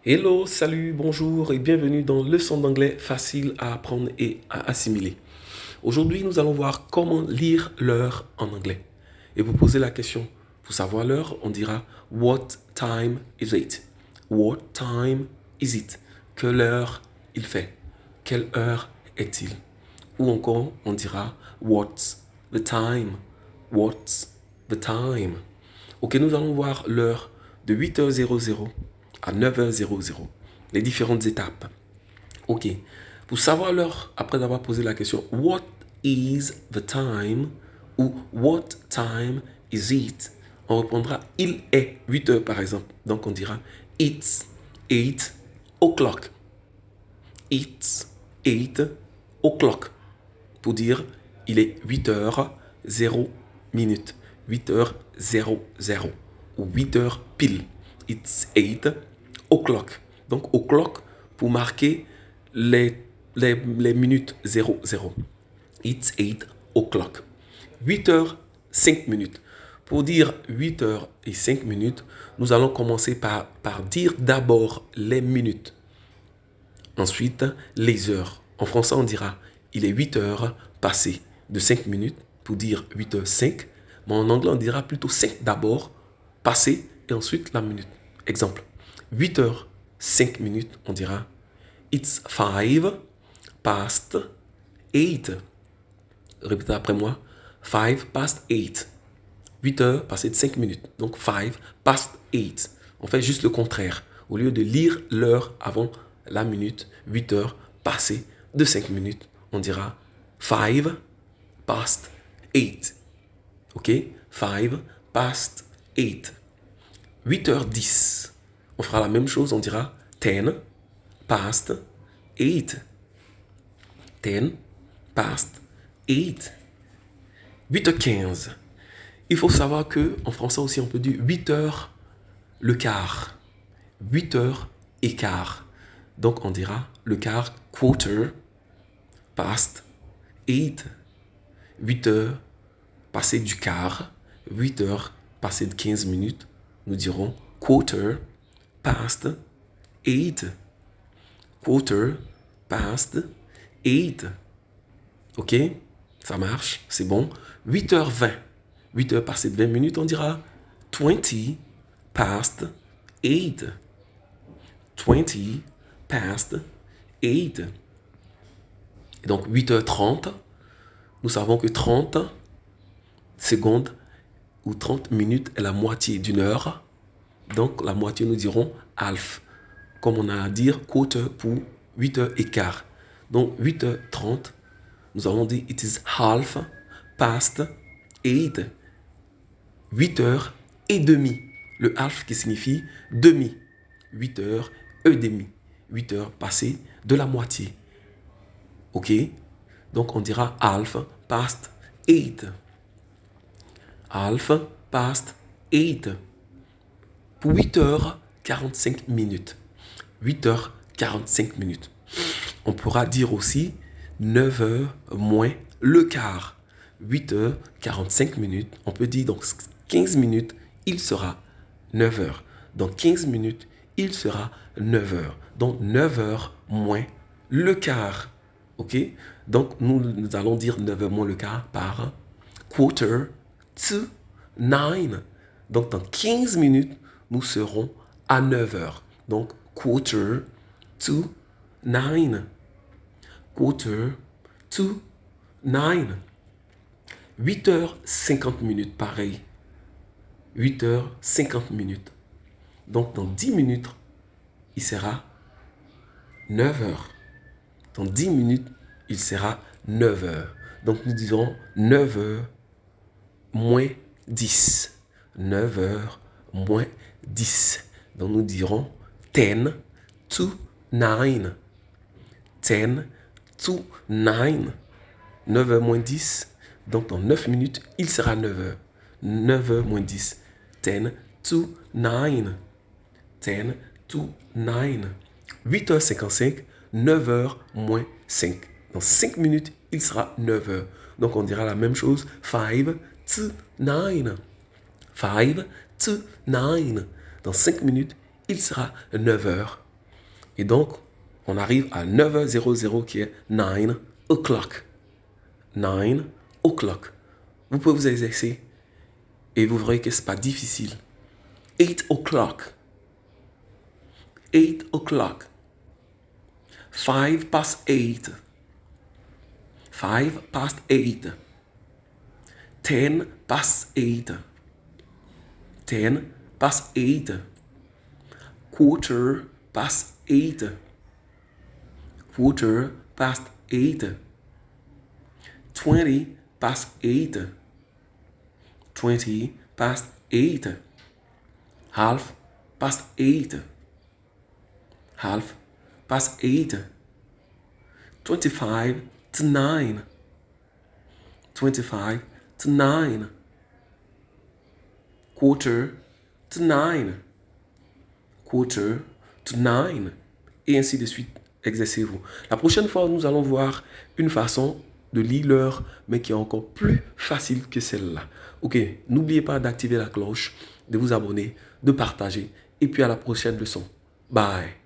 Hello, salut, bonjour et bienvenue dans Leçon d'anglais facile à apprendre et à assimiler. Aujourd'hui, nous allons voir comment lire l'heure en anglais. Et vous posez la question, pour savoir l'heure, on dira What time is it? What time is it? Quelle heure il fait? Quelle heure est-il? Ou encore, on dira What's the time? What's the time? Ok, nous allons voir l'heure de 8h00 à 9h00. Les différentes étapes. Ok, pour savoir l'heure, après avoir posé la question What is the time? Ou What time is it? On répondra il est 8h par exemple. Donc on dira It's 8 o'clock. It's 8 o'clock. Pour dire il est 8h00. 8h00 ou 8h pile. It's 8 o'clock. Donc o'clock pour marquer les minutes 00. It's 8 o'clock. 8h 5 minutes. Pour dire 8h et 5 minutes, nous allons commencer par dire d'abord les minutes. Ensuite, les heures. En français, on dira il est 8 heures passées de 5 minutes pour dire 8h05. Mais en anglais, on dira plutôt 5 d'abord, passé et ensuite la minute. Exemple, 8h 5 minutes, on dira It's 5 past 8. Répétez après moi. 5 past 8. 8 heures passées de 5 minutes. Donc 5 past 8. On fait juste le contraire. Au lieu de lire l'heure avant la minute, 8 heures passées de 5 minutes, on dira 5 past 8. Ok? 5 past 8. 8h10. On fera la même chose, on dira 10 past 8. 10 past 8. 8h15. Il faut savoir que en français aussi on peut dire 8 heures le quart. 8 heures et quart. Donc on dira le quart quarter past 8. 8 heures passé du quart. 8 heures passé de 15 minutes. Nous dirons quarter past 8. Quarter past 8. Ok? Ça marche, c'est bon. 8h20. 8 heures passées de 20 minutes, on dira 20 past 8. 20 past 8. Et donc 8h30, nous savons que 30 secondes ou 30 minutes est la moitié d'une heure. Donc la moitié, nous dirons half. Comme on a à dire quarter pour 8h15. Donc 8h30, nous avons dit it is half past 8. 8 heures et demi. Le half qui signifie demi. 8 heures et demi. 8 heures passées de la moitié. Ok? Donc on dira half past 8. Half past 8. Pour 8h45 minutes. 8h45 minutes. On pourra dire aussi 9h moins le quart. 8h45 minutes. On peut dire donc 15 minutes, il sera 9 heures. Dans 15 minutes, il sera 9 heures. Donc 9 heures moins le quart. Ok? Donc nous allons dire 9 heures moins le quart par quarter to 9. Donc dans 15 minutes, nous serons à 9 heures. Donc quarter to 9. Quarter to 9. 8h50 minutes, pareil. 8h50 minutes. Donc, dans 10 minutes, il sera 9 heures. Dans 10 minutes, il sera 9 heures. Donc, nous disons 9 heures moins 10. 9 heures moins 10. Donc, nous dirons 10 to 9. 10 to 9. 9 heures moins 10. Donc, dans 9 minutes, il sera 9 heures. 9 heures moins 10. 10 to 9. 10 to 9. 8h55, 9 heures moins 5. Dans 5 minutes, il sera 9 heures. Donc, on dira la même chose. 5 to 9. 5 to 9. Dans 5 minutes, il sera 9 heures. Et donc, on arrive à 9h00 qui est 9 o'clock. 9 o'clock. Vous pouvez vous exercer et vous verrez que ce n'est pas difficile. 8 o'clock. 8 o'clock. 5 past 8. 5 past 8. 10 past 8. 10 past 8. Quarter past 8. Quarter past 8. 20 past 8. 20 past 8. Half past 8. Half past 8. 25 to 9. 25 to 9. Quarter to 9. Quarter to 9. Et ainsi de suite. Exercez-vous. La prochaine fois, nous allons voir une façon de lire l'heure, mais qui est encore plus facile que celle-là. Ok, n'oubliez pas d'activer la cloche, de vous abonner, de partager. Et puis à la prochaine leçon. Bye.